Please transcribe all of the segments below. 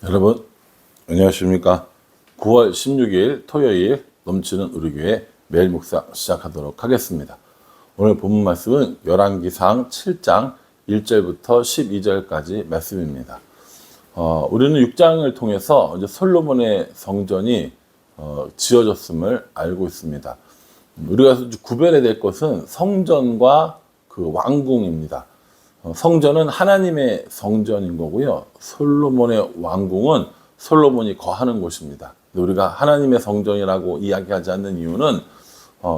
여러분 안녕하십니까. 9월 16일 토요일 넘치는 우리 교회 매일 묵상 시작하도록 하겠습니다. 오늘 본문 말씀은 열왕기상 7장 1절부터 12절까지 말씀입니다. 우리는 6장을 통해서 이제 솔로몬의 성전이 지어졌음을 알고 있습니다. 우리가 구별해야 될 것은 성전과 그 왕궁입니다. 성전은 하나님의 성전인 거고요. 솔로몬의 왕궁은 솔로몬이 거하는 곳입니다. 우리가 하나님의 성전이라고 이야기하지 않는 이유는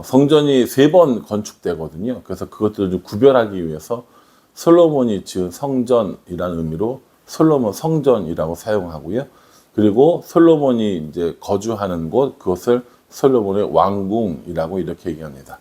성전이 3번 건축되거든요. 그래서 그것들을 좀 구별하기 위해서 솔로몬이 지은 성전이라는 의미로 솔로몬 성전이라고 사용하고요. 그리고 솔로몬이 이제 거주하는 곳, 그것을 솔로몬의 왕궁이라고 이렇게 얘기합니다.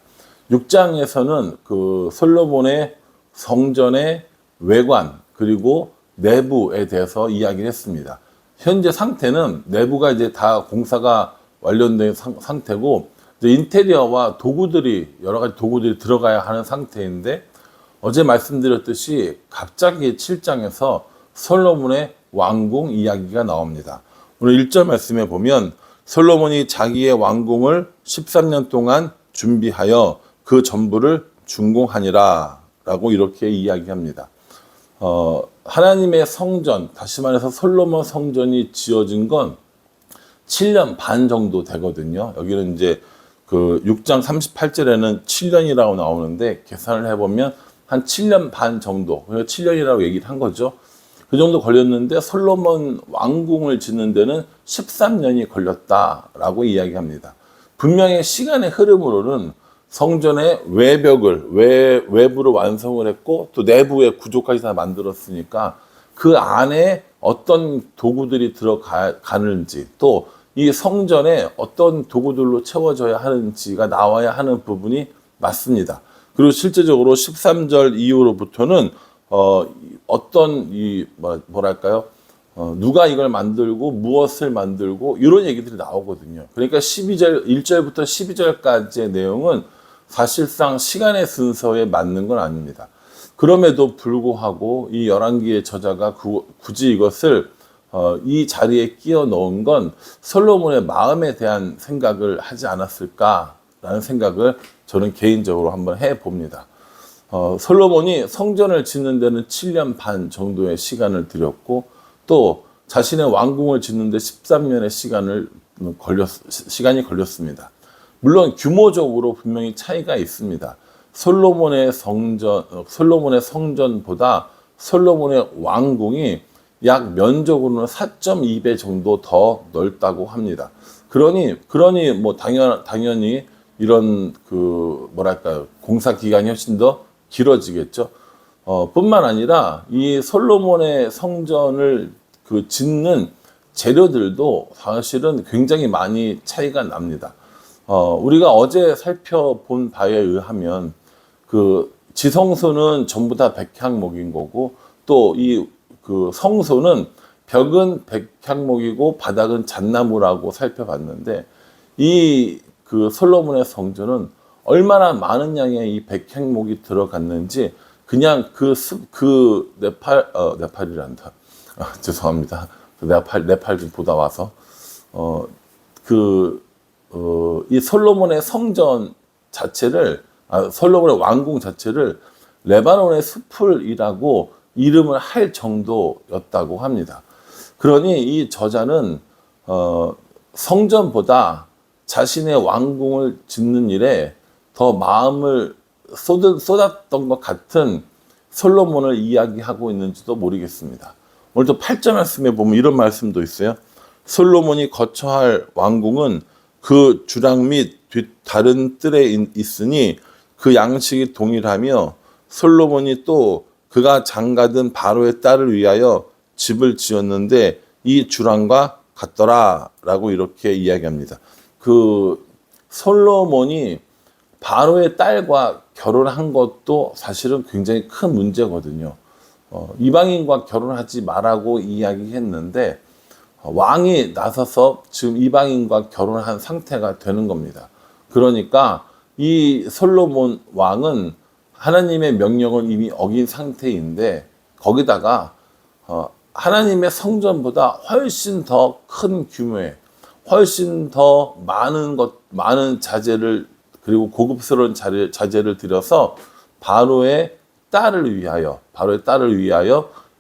6장에서는 그 솔로몬의 성전의 외관 그리고 내부에 대해서 이야기를 했습니다. 현재 상태는 내부가 이제 다 공사가 완료된 상태고 이제 인테리어와 도구들이 여러 가지 도구들이 들어가야 하는 상태인데 어제 말씀드렸듯이 갑자기 7장에서 솔로몬의 왕궁 이야기가 나옵니다. 오늘 1절 말씀에 보면 솔로몬이 자기의 왕궁을 13년 동안 준비하여 그 전부를 준공하니라 라고 이렇게 이야기합니다. 하나님의 성전, 다시 말해서 솔로몬 성전이 지어진 건 7년 반 정도 되거든요. 여기는 이제 그 6장 38절에는 7년이라고 나오는데 계산을 해보면 한 7년 반 정도, 그러니까 7년이라고 얘기를 한 거죠. 그 정도 걸렸는데 솔로몬 왕궁을 짓는 데는 13년이 걸렸다라고 이야기합니다. 분명히 시간의 흐름으로는 성전의 외벽을 외부로 완성을 했고 또 내부의 구조까지 다 만들었으니까 그 안에 어떤 도구들이 들어가는지 또 이 성전에 어떤 도구들로 채워져야 하는지가 나와야 하는 부분이 맞습니다. 그리고 실제적으로 13절 이후로부터는 어떤 뭐랄까요? 누가 이걸 만들고 무엇을 만들고 이런 얘기들이 나오거든요. 그러니까 1절부터 12절까지의 내용은 사실상 시간의 순서에 맞는 건 아닙니다. 그럼에도 불구하고 이 열왕기의 저자가 굳이 이것을 이 자리에 끼워 넣은 건 솔로몬의 마음에 대한 생각을 하지 않았을까라는 생각을 저는 개인적으로 한번 해봅니다. 솔로몬이 성전을 짓는 데는 7년 반 정도의 시간을 들였고 또 자신의 왕궁을 짓는데 13년의 시간이 걸렸습니다. 물론 규모적으로 분명히 차이가 있습니다. 솔로몬의 성전보다 솔로몬의 왕궁이 약 면적으로는 4.2배 정도 더 넓다고 합니다. 그러니 뭐 당연히 이런 뭐랄까요, 공사 기간이 훨씬 더 길어지겠죠. 뿐만 아니라 이 솔로몬의 성전을 짓는 재료들도 사실은 굉장히 많이 차이가 납니다. 우리가 어제 살펴본 바에 의하면 지성소는 전부 다 백향목인 거고 또 성소는 벽은 백향목이고 바닥은 잣나무라고 살펴봤는데 솔로몬의 성전은 얼마나 많은 양의 이 백향목이 들어갔는지 그냥 네팔이란다. 죄송합니다. 네팔 좀 보다 와서 이 솔로몬의 성전 자체를 솔로몬의 왕궁 자체를 레바논의 숲을이라고 이름을 할 정도였다고 합니다. 그러니 이 저자는 성전보다 자신의 왕궁을 짓는 일에 더 마음을 쏟았던 것 같은 솔로몬을 이야기하고 있는지도 모르겠습니다. 오늘도 8절 말씀에 보면 이런 말씀도 있어요. 솔로몬이 거처할 왕궁은 그 주랑 및 다른 뜰에 있으니 그 양식이 동일하며 솔로몬이 또 그가 장가든 바로의 딸을 위하여 집을 지었는데 이 주랑과 같더라 라고 이렇게 이야기합니다. 솔로몬이 바로의 딸과 결혼한 것도 사실은 굉장히 큰 문제거든요. 이방인과 결혼하지 말라고 이야기했는데 왕이 나서서 지금 이방인과 결혼한 상태가 되는 겁니다. 그러니까 이 솔로몬 왕은 하나님의 명령을 이미 어긴 상태인데 거기다가 하나님의 성전보다 훨씬 더 큰 규모의, 훨씬 더 많은 자재를, 그리고 고급스러운 자재를 들여서 바로의 딸을 위하여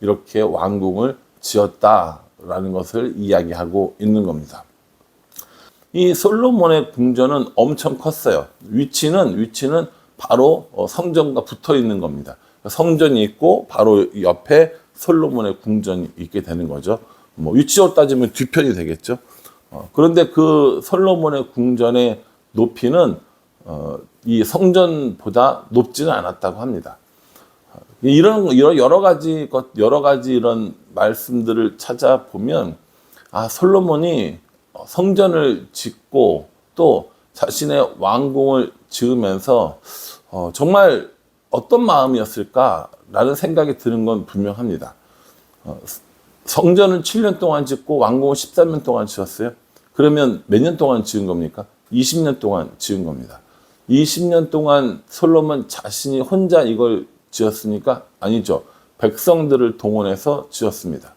이렇게 왕궁을 지었다라는 것을 이야기하고 있는 겁니다. 이 솔로몬의 궁전은 엄청 컸어요. 위치는 바로 성전과 붙어 있는 겁니다. 성전이 있고 바로 옆에 솔로몬의 궁전이 있게 되는 거죠. 뭐 위치로 따지면 뒤편이 되겠죠. 그런데 그 솔로몬의 궁전의 높이는 이 성전보다 높지는 않았다고 합니다. 이런 여러 가지 이런 말씀들을 찾아보면, 솔로몬이 성전을 짓고 또 자신의 왕궁을 지으면서 정말 어떤 마음이었을까라는 생각이 드는 건 분명합니다. 성전을 7년 동안 짓고 왕궁을 13년 동안 지었어요. 그러면 몇 년 동안 지은 겁니까? 20년 동안 지은 겁니다. 20년 동안 솔로몬 자신이 혼자 이걸 지었습니까? 아니죠. 백성들을 동원해서 지었습니다.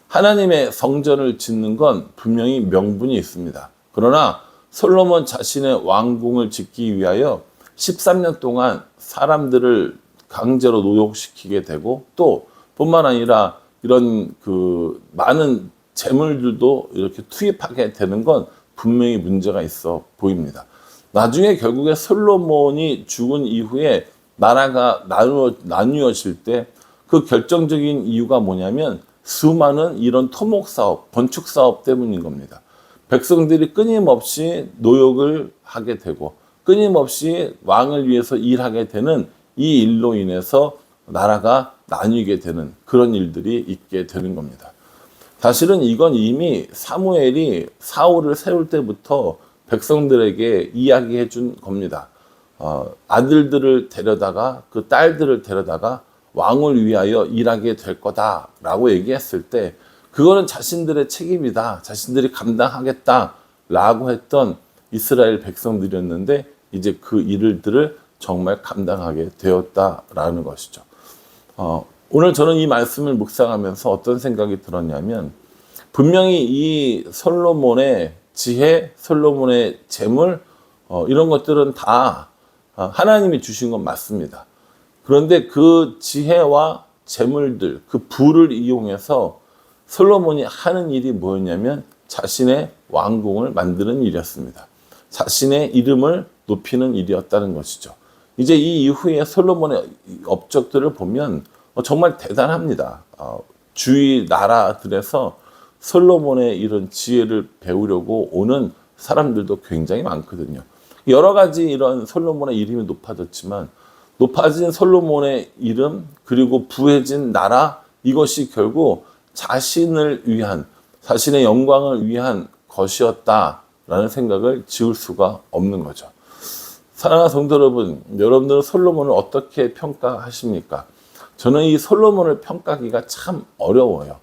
하나님의 성전을 짓는 건 분명히 명분이 있습니다. 그러나 솔로몬 자신의 왕궁을 짓기 위하여 13년 동안 사람들을 강제로 노역시키게 되고, 또 뿐만 아니라 이런 그 많은 재물들도 이렇게 투입하게 되는 건 분명히 문제가 있어 보입니다. 나중에 결국에 솔로몬이 죽은 이후에 나라가 나누어질 때 그 결정적인 이유가 뭐냐면 수많은 이런 토목사업, 건축사업 때문인 겁니다. 백성들이 끊임없이 노역을 하게 되고 끊임없이 왕을 위해서 일하게 되는 이 일로 인해서 나라가 나뉘게 되는 그런 일들이 있게 되는 겁니다. 사실은 이건 이미 사무엘이 사울을 세울 때부터 백성들에게 이야기해 준 겁니다. 아들들을 데려다가, 그 딸들을 데려다가 왕을 위하여 일하게 될 거다라고 얘기했을 때, 그거는 자신들의 책임이다, 자신들이 감당하겠다라고 했던 이스라엘 백성들이었는데, 이제 그 일들을 정말 감당하게 되었다라는 것이죠. 오늘 저는 이 말씀을 묵상하면서 어떤 생각이 들었냐면, 분명히 이 솔로몬의 지혜, 솔로몬의 재물, 이런 것들은 다 하나님이 주신 건 맞습니다. 그런데 그 지혜와 재물들, 그 부를 이용해서 솔로몬이 하는 일이 뭐였냐면 자신의 왕궁을 만드는 일이었습니다. 자신의 이름을 높이는 일이었다는 것이죠. 이제 이 이후에 솔로몬의 업적들을 보면 정말 대단합니다. 주위 나라들에서 솔로몬의 이런 지혜를 배우려고 오는 사람들도 굉장히 많거든요. 여러 가지 이런 솔로몬의 이름이 높아졌지만, 높아진 솔로몬의 이름, 그리고 부해진 나라, 이것이 결국 자신을 위한, 자신의 영광을 위한 것이었다라는 생각을 지울 수가 없는 거죠. 사랑하는 성도 여러분, 여러분들은 솔로몬을 어떻게 평가하십니까? 저는 이 솔로몬을 평가하기가 참 어려워요.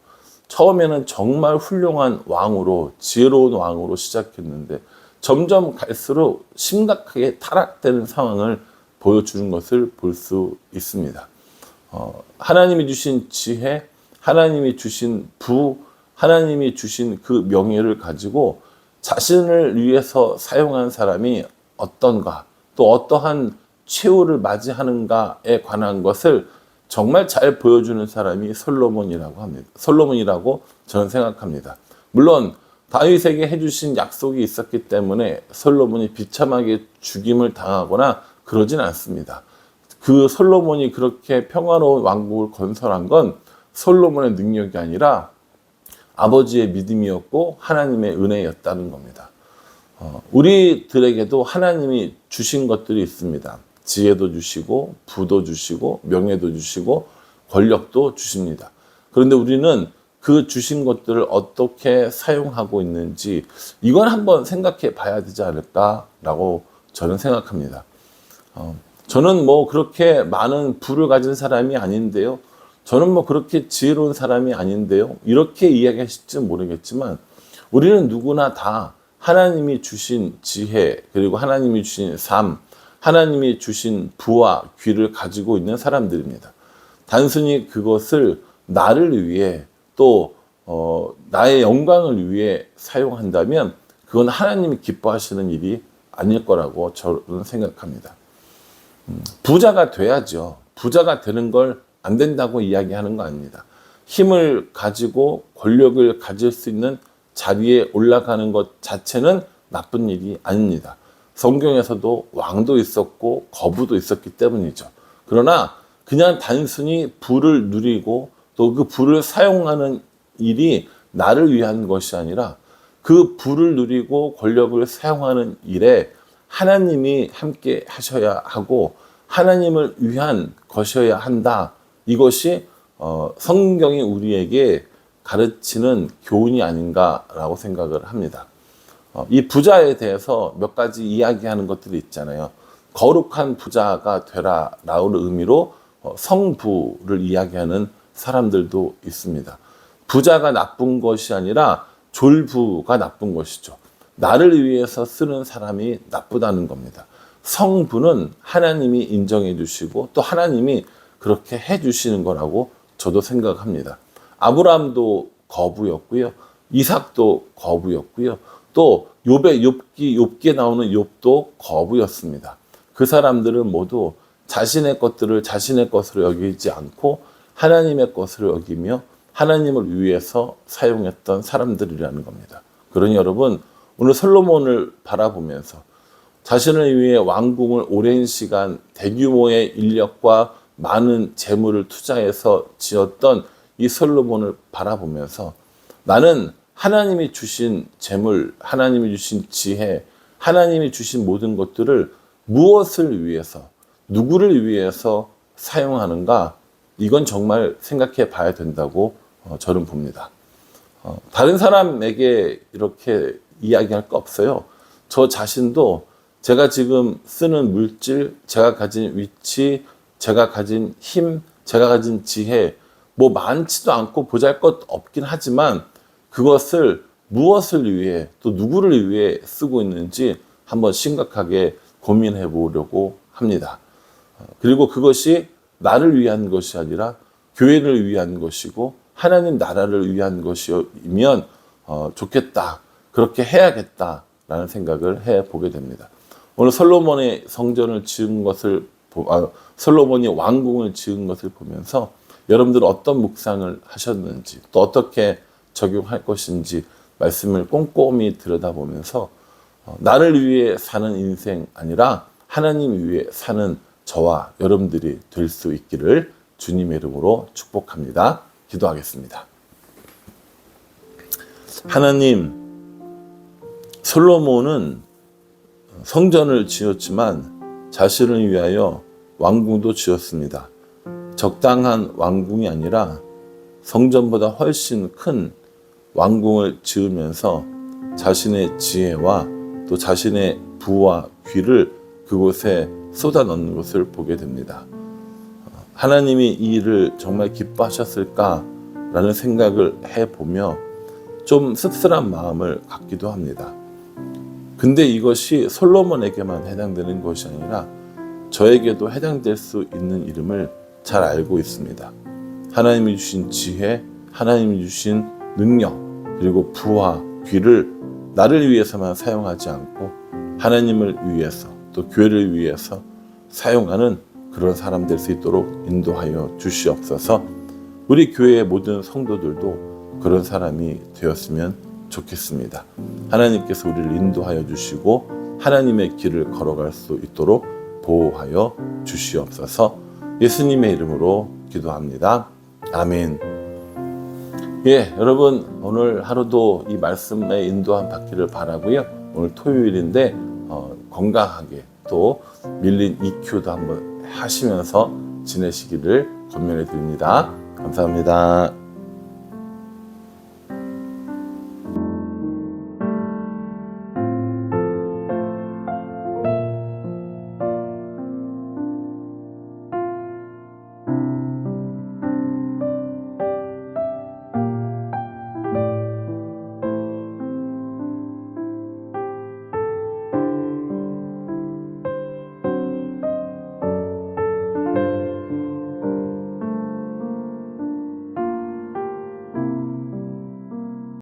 처음에는 정말 훌륭한 왕으로, 지혜로운 왕으로 시작했는데 점점 갈수록 심각하게 타락되는 상황을 보여주는 것을 볼 수 있습니다. 하나님이 주신 지혜, 하나님이 주신 부, 하나님이 주신 그 명예를 가지고 자신을 위해서 사용한 사람이 어떤가, 또 어떠한 최후를 맞이하는가에 관한 것을 정말 잘 보여주는 사람이 솔로몬이라고 저는 생각합니다. 물론 다윗에게 해주신 약속이 있었기 때문에 솔로몬이 비참하게 죽임을 당하거나 그러진 않습니다. 그 솔로몬이 그렇게 평화로운 왕국을 건설한 건 솔로몬의 능력이 아니라 아버지의 믿음이었고 하나님의 은혜였다는 겁니다. 우리들에게도 하나님이 주신 것들이 있습니다. 지혜도 주시고 부도 주시고 명예도 주시고 권력도 주십니다. 그런데 우리는 그 주신 것들을 어떻게 사용하고 있는지, 이걸 한번 생각해 봐야 되지 않을까라고 저는 생각합니다. 저는 뭐 그렇게 많은 부를 가진 사람이 아닌데요, 저는 뭐 그렇게 지혜로운 사람이 아닌데요, 이렇게 이야기하실지 모르겠지만, 우리는 누구나 다 하나님이 주신 지혜, 그리고 하나님이 주신 삶, 하나님이 주신 부와 귀를 가지고 있는 사람들입니다. 단순히 그것을 나를 위해, 또 나의 영광을 위해 사용한다면 그건 하나님이 기뻐하시는 일이 아닐 거라고 저는 생각합니다. 부자가 돼야죠. 부자가 되는 걸 안 된다고 이야기하는 거 아닙니다. 힘을 가지고 권력을 가질 수 있는 자리에 올라가는 것 자체는 나쁜 일이 아닙니다. 성경에서도 왕도 있었고 거부도 있었기 때문이죠. 그러나 그냥 단순히 부를 누리고 또 그 부를 사용하는 일이 나를 위한 것이 아니라 그 부를 누리고 권력을 사용하는 일에 하나님이 함께 하셔야 하고 하나님을 위한 것이어야 한다. 이것이 성경이 우리에게 가르치는 교훈이 아닌가라고 생각을 합니다. 이 부자에 대해서 몇 가지 이야기하는 것들이 있잖아요. 거룩한 부자가 되라라는 의미로 성부를 이야기하는 사람들도 있습니다. 부자가 나쁜 것이 아니라 졸부가 나쁜 것이죠. 나를 위해서 쓰는 사람이 나쁘다는 겁니다. 성부는 하나님이 인정해 주시고 또 하나님이 그렇게 해 주시는 거라고 저도 생각합니다. 아브라함도 거부였고요. 이삭도 거부였고요. 또 욥기에 나오는 욥도 거부였습니다. 그 사람들은 모두 자신의 것들을 자신의 것으로 여기지 않고 하나님의 것으로 여기며 하나님을 위해서 사용했던 사람들이라는 겁니다. 그러니 여러분, 오늘 솔로몬을 바라보면서 자신을 위해 왕궁을 오랜 시간 대규모의 인력과 많은 재물을 투자해서 지었던 이 솔로몬을 바라보면서 나는 하나님이 주신 재물, 하나님이 주신 지혜, 하나님이 주신 모든 것들을 무엇을 위해서, 누구를 위해서 사용하는가? 이건 정말 생각해 봐야 된다고 저는 봅니다. 다른 사람에게 이렇게 이야기할 거 없어요. 저 자신도 제가 지금 쓰는 물질, 제가 가진 위치, 제가 가진 힘, 제가 가진 지혜, 뭐 많지도 않고 보잘것 없긴 하지만 그것을 무엇을 위해 또 누구를 위해 쓰고 있는지 한번 심각하게 고민해 보려고 합니다. 그리고 그것이 나를 위한 것이 아니라 교회를 위한 것이고 하나님 나라를 위한 것이면 좋겠다. 그렇게 해야겠다라는 생각을 해보게 됩니다. 오늘 솔로몬의 성전을 지은 것을 솔로몬이 왕궁을 지은 것을 보면서 여러분들 어떤 묵상을 하셨는지 또 어떻게 적용할 것인지 말씀을 꼼꼼히 들여다보면서 나를 위해 사는 인생 아니라 하나님 위해 사는 저와 여러분들이 될 수 있기를 주님의 이름으로 축복합니다. 기도하겠습니다. 하나님, 솔로몬은 성전을 지었지만 자신을 위하여 왕궁도 지었습니다. 적당한 왕궁이 아니라 성전보다 훨씬 큰 왕궁을 지으면서 자신의 지혜와 또 자신의 부와 귀를 그곳에 쏟아 넣는 것을 보게 됩니다. 하나님이 이 일을 정말 기뻐하셨을까라는 생각을 해보며 좀 씁쓸한 마음을 갖기도 합니다. 근데 이것이 솔로몬에게만 해당되는 것이 아니라 저에게도 해당될 수 있는 이름을 잘 알고 있습니다. 하나님이 주신 지혜, 하나님이 주신 능력, 그리고 부와 귀를 나를 위해서만 사용하지 않고 하나님을 위해서 또 교회를 위해서 사용하는 그런 사람 될 수 있도록 인도하여 주시옵소서. 우리 교회의 모든 성도들도 그런 사람이 되었으면 좋겠습니다. 하나님께서 우리를 인도하여 주시고 하나님의 길을 걸어갈 수 있도록 보호하여 주시옵소서. 예수님의 이름으로 기도합니다. 아멘. 예, 여러분 오늘 하루도 이 말씀에 인도함 받기를 바라고요. 오늘 토요일인데 건강하게 또 밀린 EQ도 한번 하시면서 지내시기를 권면해 드립니다. 감사합니다.